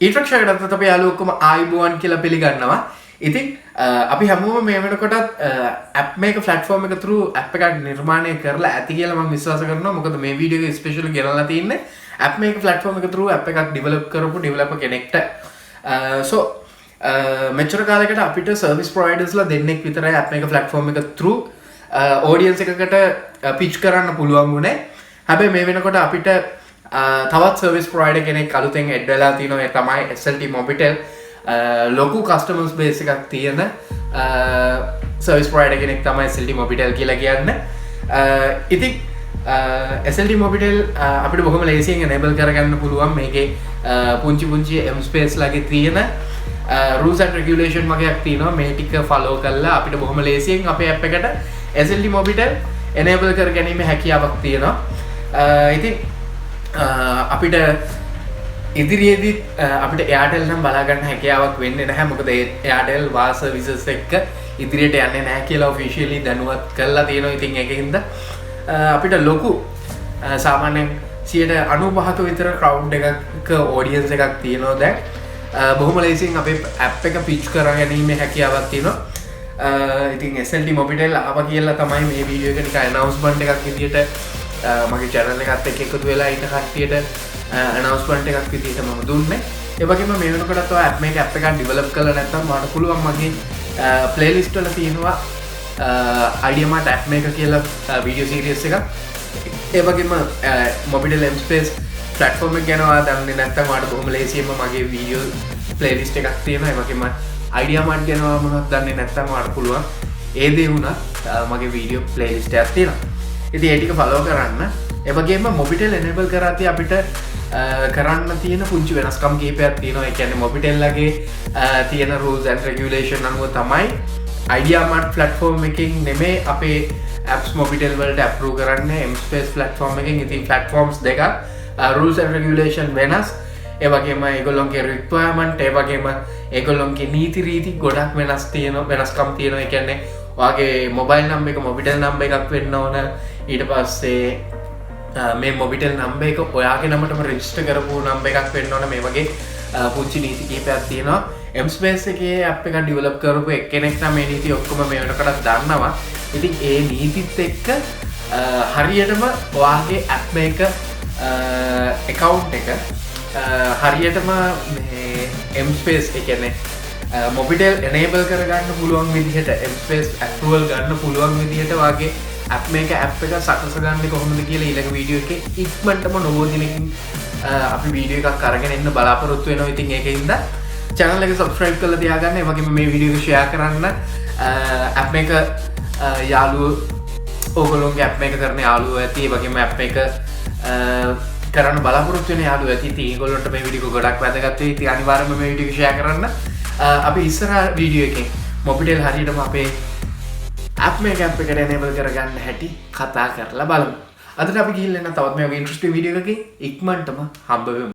ඊට්‍රක්ෂයටත් අපේ යාළුවෝ ඔක්කොම ආයුබෝවන් කියලා පිළිගන්නවා. ඉතින් අපි හැමෝම මේ වෙනකොටත් Appmaker platform එක through app එකක් නිර්මාණය කරලා ඇති කියලා මම විශ්වාස කරනවා. මොකද මේ වීඩියෝ එක ස්පෙෂල් ගෙනල්ලා තින්නේ Appmaker platform එක through app එකක් develop කරපු developer කෙනෙක්ට. so මෙච්චර කාලයකට අපිට service providers ලා දෙන්නෙක් විතරයි Appmaker platform එක through audience එකකට pitch කරන්න පුළුවන් වුණේ. හැබැයි මේ වෙනකොට අපිට තවත් service provider කෙනෙක් අලුතෙන් add වෙලා තිනවා. ඒ තමයි SLTMobitel. ලොකු කස්ටමර්ස් බේස් එකක් තියෙන සර්විස් ප්‍රොවයිඩර් කෙනෙක් තමයි SLTMobitel කියලා කියන්නේ. ඉතින් SLTMobitel අපිට බොහොම ලේසියෙන් enable කරගන්න පුළුවන් මේකේ පුංචි පුංචි M space ලගේ තියෙන rules and regulation වගේක් තියෙනවා. මේ ටික follow කරලා අපිට බොහොම ලේසියෙන් අපේ app එකට SLTMobitel enable කරගැනීමේ හැකියාවක් තියෙනවා. ඉතින් අපිට ඉදිරියේදී අපිට Airtel නම් බලා ගන්න හැකියාවක් වෙන්නේ නැහැ. මොකද Airtel වා සර්විසස් එක්ක ඉදිරියට යන්නේ නැහැ කියලා ඔෆිෂියලි දැනුවත් කරලා තියෙනවා. ඉතින් ඒකින්ද අපිට ලොකු සාමාන්‍යයෙන් 95ක විතර crowd එකක audience එකක් තියෙනවා දැන්. බොහොම ලේසියෙන් අපේ app එක pitch කරගැනීමේ හැකියාවක් තියෙනවා. ඉතින් SLTMobitel ආවා කියලා තමයි මේ වීඩියෝ එක නිකන් announcement එකක් විදියට මගේ channel එකත් එක්ක එකතු වෙලා ඉන්න කට්ටියට announcement එකක් විදිහට මම දුන්නේ. ඒ වගේම මේ වෙනකොටත් ඔය Appmaker app එකක් develop කරලා නැත්නම් මට පුළුවන් මගේ playlist වල තියෙනවා ideamart Appmaker කියලා video series එකක්. ඒ වගේම Mobitel M Space platform එක ගැන ඔයා දන්නේ නැත්නම් මට බොහොම ලේසියෙන්ම මගේ video playlist එකක් තියෙනවා. ඒ වගේම ideamart ගැන ඔයා මොනවද දන්නේ නැත්නම් මට පුළුවන් ඒ දේ වුණත් මගේ video playlist එකක් තියෙනවා. ඉතින් ඒ ටික follow කරන්න. ඒ වගේම Mobitel enable කරාදී අපිට කරන්න තියෙන පුංචි වෙනස්කම් කීපයක් තියෙනවා. ඒ කියන්නේ Mobitel ලගේ තියෙන rules and regulation අනුව තමයි ideamart platform එකකින් නෙමෙයි අපේ apps Mobitel වලට approve කරන්නේ M Space platform එකකින්. ඉතින් platforms දෙක rules and regulation වෙනස්. ඒ වගේම ඒගොල්ලොන්ගේ requirement ඒ වගේම ඒගොල්ලොන්ගේ නීති රීති ගොඩක් වෙනස් තියෙනවා. වෙනස්කම් තියෙනවා. ඒ කියන්නේ ඔයාගේ mobile number එක Mobitel number එකක් වෙන්න ඕන. ඊට පස්සේ මේ Mobitel number එක ඔයාගේ නමටම register කරපු number එකක් වෙන්න ඕන. මේ වගේ පුංචි නීති කිහිපයක් තියෙනවා. M Space එකේ app එක develop කරපු එක්කෙනෙක් නම් මේ නීති ඔක්කොම මේ වෙනකොට දන්නවා. ඉතින් ඒ නීතිත් එක්ක හරියටම ඔයාගේ Appmaker account එක හරියටම මේ M Space ඒ කියන්නේ Mobitel enable කරගන්න පුළුවන් විදිහට M Space approval ගන්න පුළුවන් විදිහට ඔයාගේ Appmaker app එක සකස ගන්න කොහොමද කියලා ඊළඟ වීඩියෝ එකේ ඉක්මනටම නොබෝ දිනකින් අපි වීඩියෝ එකක් අරගෙන එන්න බලාපොරොත්තු වෙනවා. ඉතින් ඒකින්ද channel එක subscribe කරලා තියාගන්න. ඒ වගේම මේ වීඩියෝ එක share කරන්න. Appmaker යාළුවෝ ඕගොල්ලෝගේ Appmaker කරන යාළුවෝ ඇති. ඒ වගේම Appmaker කරන්න බලාපොරොත්තු වෙන යාළුවෝ ඇති. ඉතින් ඒගොල්ලන්ට මේ වීඩියෝ එක ගොඩක් වැදගත් වෙයි. ඉතින් අනිවාර්යයෙන්ම මේ වීඩියෝ එක share කරන්න. අපි ඉස්සරහ වීඩියෝ එකේ Mobitel හරියටම අපේ Appmaker app එකට enable කරගන්න හැටි කතා කරලා බලමු. අදට අපි ගිහින් එන්න තවත් මේ ඉන්ට්‍රස්ටිං වීඩියෝ එකකින් ඉක්මනටම හම්බ වෙමු.